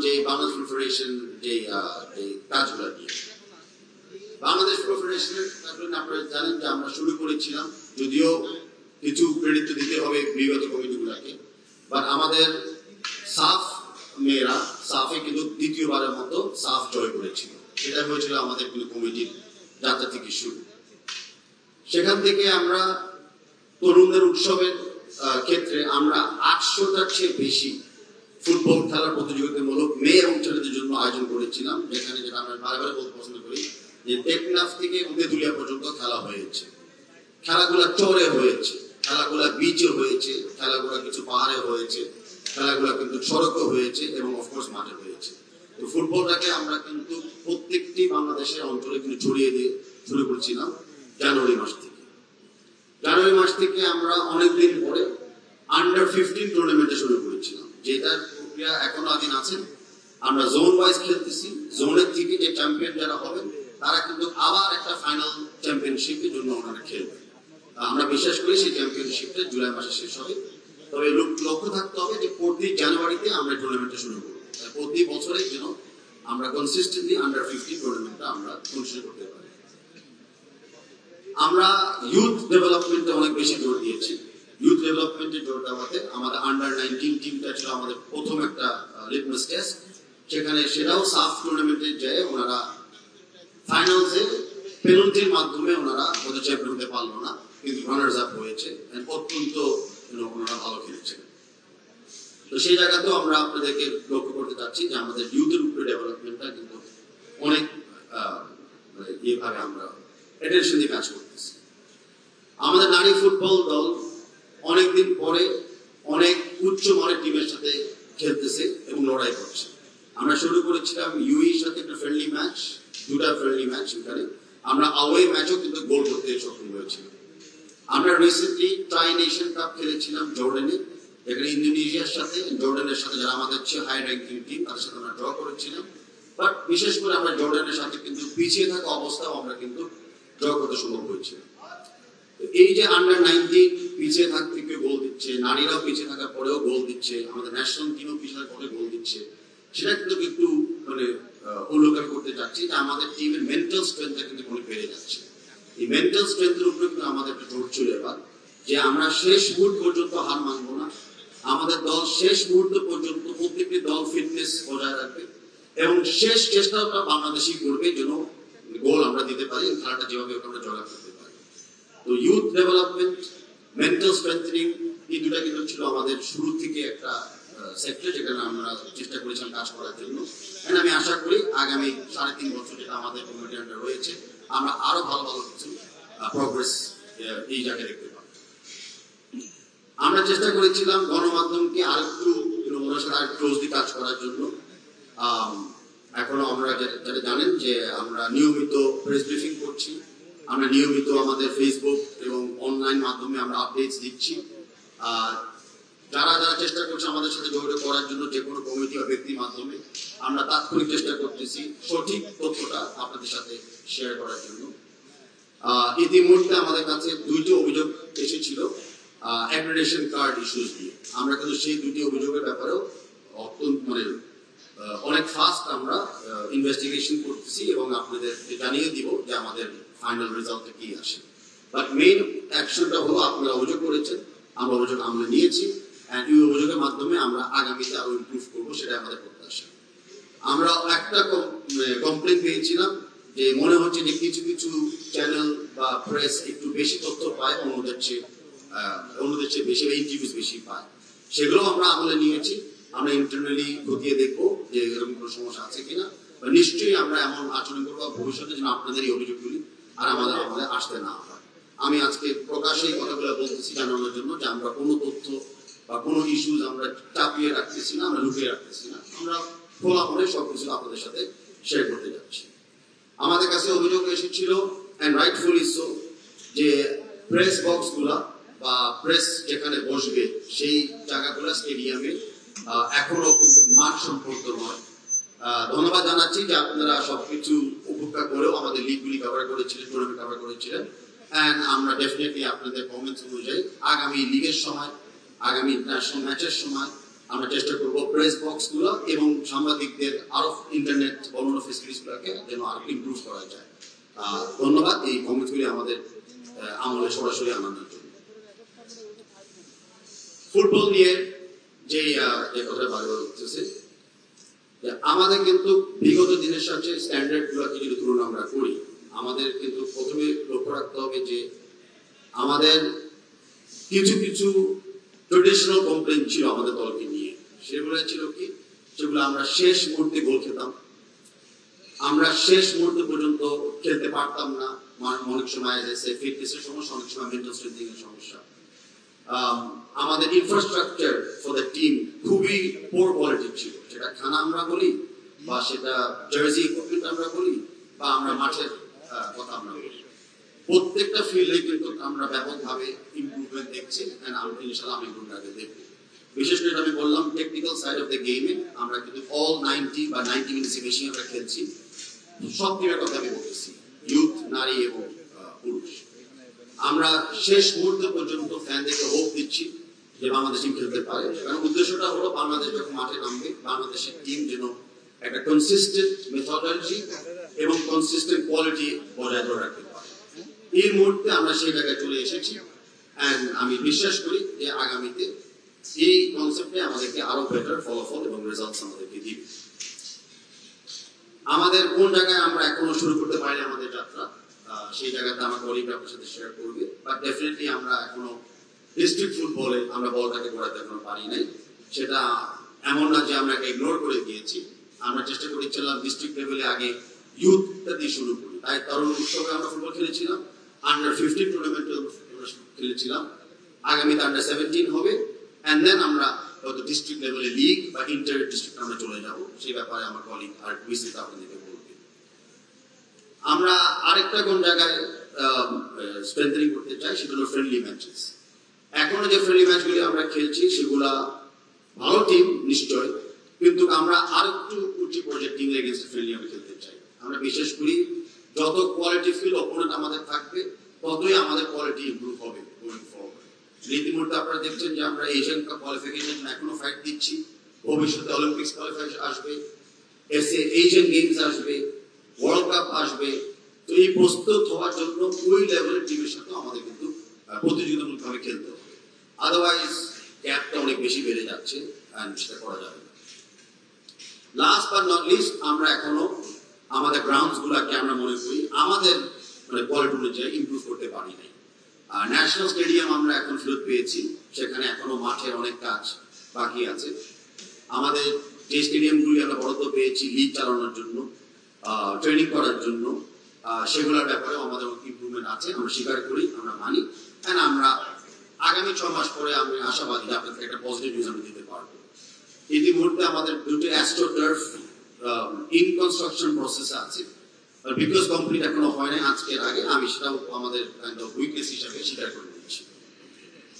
যে বাংলাদেশ ফেডারেশন যে কাজগুলো নিয়ে। বাংলাদেশ ফেডারেশনের কাজগুলো আপনারা জানেন যে আমরা শুরু করেছিলাম, যদিও কিছু ক্রেডিট দিতে হবে বিগত কমিটিগুলোকে, বাট আমাদের সাফ মেয়েরা সাফে কিন্তু দ্বিতীয়বারের মতো সাফ জয় করেছিল। সেটা হয়েছিল আমাদের কিন্তু কমিটির যাত্রা থেকে শুরু। সেখান থেকে আমরা তরুণদের উৎসবের ক্ষেত্রে আমরা 800টার চেয়ে বেশি ফুটবল খেলার প্রতিযোগিতামূলক মেয়ে এবং ছেলেদের জন্য আয়োজন করেছিলাম, যেখানে যেটা আমরা বারবার বলতে পছন্দ করি যে টেকনাফ থেকে উদেতুলিয়া পর্যন্ত খেলা হয়েছে। খেলাগুলা চরে হয়েছে, খেলাগুলা বিচে হয়েছে, খেলাগুলা কিছু পাহাড়ে হয়েছে, খেলাগুলা কিন্তু সড়কও হয়েছে এবং অফকোর্স মাঠে হয়েছে। তো ফুটবলটাকে আমরা কিন্তু প্রত্যেকটি বাংলাদেশের অঞ্চলে কিন্তু ছড়িয়ে দিয়ে শুরু করেছিলাম জানুয়ারি মাস থেকে। জানুয়ারি মাস থেকে আমরা অনেকদিন পরে আন্ডার 15 টুর্নামেন্টে শুরু করেছিলাম, যেটার প্রক্রিয়া এখনো আদিন আছে। আমরা জোন ওয়াইজ খেলতেছি, জোনের থেকে যে চ্যাম্পিয়ন যারা হবেন তারা কিন্তু আবার একটা ফাইনাল চ্যাম্পিয়নশিপের জন্য ওনারা খেলবেন। আমরা বিশ্বাস করি সেই চ্যাম্পিয়নশিপটা জুলাই মাসে শেষ হবে। তবে লক্ষ্য থাকতে হবে যে প্রতি জানুয়ারিতে আমরা টুর্নামেন্টটা শুরু করবো, প্রতি বছরের যেন আমরা কনসিস্টেন্টলি আন্ডার 15 টুর্নামেন্টটা আমরা কন্টিনিউ করতে পারি। আমরা ইউথ ডেভেলপমেন্টে অনেক বেশি জোর দিয়েছি। ইউথ ডেভেলপমেন্টে জোর দেওয়াতে আমাদের আন্ডার 19 টিমটা ছিল আমাদের প্রথম একটা লিটমাস টেস্ট। সেখানে সেটাও সাফ টুর্নামেন্টে যায় ওনারা ফাইনালসে পেনাল্টির মাধ্যমে ওনারা ওদের চ্যাম্পিয়ন হতে পারলো না, কিন্তু রানার্স আপ হয়েছে, অত্যন্ত ওনারা ভালো খেলেছেন। তো সেই জায়গাতেও আমরা আপনাদেরকে লক্ষ্য করতে চাচ্ছি যে আমাদের ইউথের উপরে ডেভেলপমেন্টটা কিন্তু অনেক ইয়েভাবে আমরা অ্যাটেনশন দিয়ে কাজ করতেছি। আমাদের নারী ফুটবল দল অনেকদিন পরে অনেক উচ্চ মানের টিমের সাথে খেলতেছে এবং লড়াই করছে। আমরা শুরু করেছিলাম ইউএর সাথে একটা ফ্রেন্ডলি ম্যাচ, দুটা ফ্রেন্ডলি ম্যাচ, ওখানে আমরা আওয়ে ম্যাচও কিন্তু গোল করতে সক্ষম হয়েছিলাম। আমরা রিসেন্টলি ট্রাই নেশন কাপ খেলেছিলাম জর্ডানে, যেখানে ইন্দোনেশিয়ার সাথে জর্ডানের সাথে যারা আমাদের চেয়ে হাই র্যাঙ্কিং টিম তাদের সাথে আমরা ড্র করেছিলাম। বাট বিশেষ করে আমরা জর্ডানের সাথে কিন্তু পিছিয়ে থাকা অবস্থাও আমরা কিন্তু ড্র করতে সম্ভব হয়েছিল। এই যে আন্ডার 19 পিছিয়ে থাকতে কেউ গোল দিচ্ছে, নারীরাও পিছিয়ে থাকার পরেও গোল দিচ্ছে, আমাদের ন্যাশনাল টিমও পিছিয়ে থাকার পরে গোল দিচ্ছে, সেটা কিন্তু একটু মানে অবলোকন করতে যাচ্ছি যে আমাদের টিমের মেন্টাল স্ট্রেংথটা কিন্তু অনেক বেড়ে যাচ্ছে। এই মেন্টাল স্ট্রেংথের উপরে কিন্তু আমাদের একটা জোর ছিল এবার, যে আমরা শেষ মুহূর্ত পর্যন্ত হার মানবো না। আমাদের দল শেষ মুহূর্ত পর্যন্ত প্রত্যেকটি দল ফিটনেস বজায় রাখবে এবং শেষ চেষ্টাটা বাংলাদেশই করবে যেন গোল আমরা দিতে পারি, খেলাটা যেভাবে আমরা জয়লাভ করতে পারি। তো ইউথ ডেভেলপমেন্ট, মেন্টাল স্ট্রেংথেনিং, এই দুটা কিন্তু ছিল আমাদের শুরু থেকে একটা সেক্টর যেখানে আমরা চেষ্টা করেছিলাম কাজ করার জন্য। আমি আশা করি আগামী 3.5 বছর যেটা আমাদের কমিটি আন্ডার রয়েছে আমরা আরো ভালো ভালো কিছু প্রগ্রেস এই জায়গায় দেখতে পাবো। আমরা চেষ্টা করেছিলাম গণমাধ্যমকে আরেকটু ওনার সাথে আরেকটু ক্লোজলি কাজ করার জন্য। এখনো আমরা যারা জানেন যে আমরা নিয়মিত প্রেস ব্রিফিং করছি, আমরা নিয়মিত আমাদের ফেসবুক এবং অনলাইন মাধ্যমে আমরা আপডেটস দিচ্ছি। যারা যারা চেষ্টা করছে আমাদের সাথে যোগাযোগ করার জন্য যে কোনো কমিটি বা ব্যক্তির মাধ্যমে আমরা তাৎক্ষণিক চেষ্টা করতেছি সঠিক তথ্যটা আপনাদের সাথে শেয়ার করার জন্য। ইতিমধ্যে আমাদের কাছে 2টি অভিযোগ এসেছিল অ্যাক্রেডিটেশন কার্ড ইস্যুস নিয়ে। আমরা কিন্তু সেই 2টি অভিযোগের ব্যাপারেও অত্যন্ত অনেক ফাস্ট আমরা ইনভেস্টিগেশন করতেছি এবং আপনাদের জানিয়ে দিব যে আমাদের ফাইনাল রেজাল্টে কি আসে। বাট মেইন অ্যাকশনটা হলো আপনারা অভিযোগ করেছেন, আমরা অভিযোগ আমরা নিয়েছি, এই অভিযোগের মাধ্যমে আমরা আগামীতে আরো ইমপ্রুভ করবো, সেটা আমাদের প্রত্যাশা। আমরা একটা কমপ্লেন পেয়েছিলাম যে মনে হচ্ছে যে কিছু কিছু চ্যানেল বা প্রেস একটু বেশি তথ্য পায় অন্যদের চেয়ে বেশি, ইন্টারভিউজ বেশি পায়। সেগুলো আমরা আমলে নিয়েছি। আমরা ইন্টারনালি খতিয়ে দেখবো যে এরকম কোনো সমস্যা আছে কিনা, নিশ্চয়ই আমরা এমন আচরণ করবো ভবিষ্যতে যেন আপনাদের এই অভিযোগগুলি আর আমাদের আসতে না হয়। আমি আজকে প্রকাশ্যে এই কথাগুলো বলতেছি জানানোর জন্য যে আমরা কোনো তথ্য বা কোনো ইস্যুজ আমরা চাপিয়ে রাখতেছি না, আমরা লুকিয়ে রাখতেছি না, আমরা খোলা মনে সবকিছু আপনাদের সাথে শেয়ার করতে যাচ্ছি। আমাদের কাছে অভিযোগ এসেছিল এন্ড রাইটফুলি সো যে প্রেস বক্স গুলা বা প্রেস যেখানে বসবে সেই জায়গাগুলো স্টেডিয়ামে এখনো কিন্তু মানসম্পন্ন নয়। ধন্যবাদ জানাচ্ছি যে আপনারা সবকিছু উপেক্ষা করেও আমাদের লিগগুলি কভার করেছিলেন, টুর্নামেন্ট কভার করেছিলেন। এন্ড আমরা ডেফিনেটলি আপনাদের কমেন্টস অনুযায়ী আগামী লিগের সময়, আগামী ইন্টারন্যাশনাল ম্যাচের সময় আমরা চেষ্টা করব প্রেস বক্সগুলো এবং সাংবাদিকদের আরো ইন্টারনেট অন্যান্য ফেসিলিটিসগুলোকে যেন আরো ইমপ্রুভ করা যায়। ধন্যবাদ এই কমেন্টগুলি আমাদের আমলে সরাসরি আনানোর জন্য। ফুটবল নিয়ে যে কথা বারবার উঠতেছে, আমাদের কিন্তু বিগত দিনের সাথে স্ট্যান্ডার্ড গুলোকে যদি তুলনা আমরা করি, আমাদের কিন্তু প্রথমে লক্ষ্য রাখতে হবে যে আমাদের কিছু কিছু ট্রেডিশনাল কমপ্লেইন ছিল আমাদের দলকে নিয়ে। সেগুলো ছিল কি, যেগুলো আমরা শেষ মুহূর্তে গোল খেতাম, আমরা শেষ মুহূর্ত পর্যন্ত খেলতে পারতাম না, অনেক সময় ফিটনেসের সমস্যা, অনেক সময় মেন্টাল স্ট্রেংথিং এর সমস্যা। আমাদের ইনফ্রাস্ট্রাকচার ফর দ্য টিম খুবই পোর কোয়ালিটি ছিল, সেটা খানা আমরা বলি বা সেটা জার্সি ইকুইপমেন্ট আমরা বলি বা আমরা মাঠের কথা আমরা বলি, প্রত্যেকটা ফিল্ডে কিন্তু আমরা ব্যাপকভাবে ইমপ্রুভমেন্ট দেখছি। ইনশাআল্লাহ আমি গুণটাকে দেখব। বিশেষ করে আমি বললাম টেকনিক্যাল সাইড অফ দ্য গেমে আমরা কিন্তু অল 90 বা 90 মিনিটসে বেশি আমরা খেলছি। সব টিমের কথা আমি বলতেছি, ইউথ, নারী এবং পুরুষ। আমরা শেষ মুহূর্ত পর্যন্ত ফ্যানদেরকে হোপ দিচ্ছি যে বাংলাদেশ টিম খেলতে পারে, কারণ উদ্দেশ্যটা হলো বাংলাদেশ যখন মাঠে নামবে বাংলাদেশের টিম যেন একটা কনসিস্টেন্ট মেথডোলজি এবং কনসিস্টেন্ট কোয়ালিটি বজায় ধরে রাখতে পারে। এই মুহূর্তে আমরা সেই জায়গায় চলে এসেছি। এন্ড আমি বিশ্বাস করি যে আগামীতে এই কনসেপ্টে আমাদেরকে আরো বেটার ফলাফল এবং রেজাল্টস আমাদেরকে দিবে। আমাদের কোন জায়গায় আমরা এখনো শুরু করতে পারিনি আমাদের যাত্রা, সেই জায়গাতে আমার কলিগরা আপনার সাথে শেয়ার করবে। বাট ডেফিনেটলি আমরা এখনো ডিস্ট্রিক্ট ফুটবলে আমরা বলটাকে গড়াতে এখনো পারি নাই। সেটা এমন না যে আমরা ইগনোর করে দিয়েছি, আমরা চেষ্টা করেছিলাম ডিস্ট্রিক্ট লেভেলে আগে ইউথটা দিয়ে শুরু করি। তাই তরুণ উৎসবে আমরা ফুটবল খেলেছিলাম, আন্ডার 15 টুর্নামেন্টে খেলেছিলাম, আগামীতে আন্ডার 17 হবে, এন্ড দেন আমরা হয়তো ডিস্ট্রিক্ট লেভেলে লিগ বা ইন্টার ডিস্ট্রিক্ট আমরা চলে যাব। সেই ব্যাপারে আমার কলিগ আর বিস্তারিত আপনাদেরকে বলবে। আমরা আরেকটা কোন জায়গায় স্ট্রেংথেনিং করতে চাই, সেটা হলো ফ্রেন্ডলি ম্যাচেস। এখনো যে ফ্রেন্ডলি ম্যাচগুলি আমরা খেলছি সেগুলা ভালো টিম নিশ্চয়, কিন্তু আমরা আরেকটু উচ্চ পর্যায়ের টিমের এগেইনস্ট ফ্রেন্ডলি আমরা খেলতে চাই। আমরা বিশেষ করি যত কোয়ালিটি ফিল অপোনেন্ট আমাদের থাকবে ততই আমাদের কোয়ালিটি ইমপ্রুভ হবে গোয়িং ফরওয়ার্ড। ইতিমধ্যে আপনারা দেখছেন যে আমরা এশিয়ান কাপ কোয়ালিফিকেশন এখনো ফাইট দিচ্ছি, ভবিষ্যতে অলিম্পিক্স কোয়ালিফিকেশন আসবে, এশিয়ান গেমস আসবে, ওয়ার্ল্ড কাপ আসবে। তো এই প্রস্তুত হওয়ার জন্য ওই লেভেলের টিমের সাথে আমাদের কিন্তু প্রতিযোগিতামূলকভাবে খেলতে হবে, আদারওয়াইজ গ্যাপটা অনেক বেশি বেড়ে যাচ্ছে, সেটা করা যাবে না। লাস্ট বাট নট লিস্ট, আমরা এখনো আমাদের গ্রাউন্ডস গুলাকে আমরা মনে করি আমাদের কোয়ালিটি অনুযায়ী ইমপ্রুভ করতে পারি নাই। ন্যাশনাল স্টেডিয়াম আমরা এখন ফেরত পেয়েছি, সেখানে এখনো মাঠের অনেক কাজ বাকি আছে। আমাদের যে স্টেডিয়ামগুলি আমরা বরাদ্দ পেয়েছি লিগ চালানোর জন্য, ট্রেনিং করার জন্য, সেগুলোর ব্যাপারেও আমাদের ইমপ্রুভমেন্ট আছে, আমরা স্বীকার করি, আমরা মানি। এন্ড আমরা আগামী 6 মাস পরে আমি আশাবাদী যে আপনাদের একটা পজিটিভ নিউজ আমি দিতে পারবো। এই মুহূর্তে আমাদের দুটো অ্যাস্ট্রোটার্ফ ইন কনস্ট্রাকশন প্রসেস আছে, বিকজ কমপ্লিট এখনো হয় না আজকের আগে, আমি সেটাও আমাদের উইকনেস হিসাবে স্বীকার করি।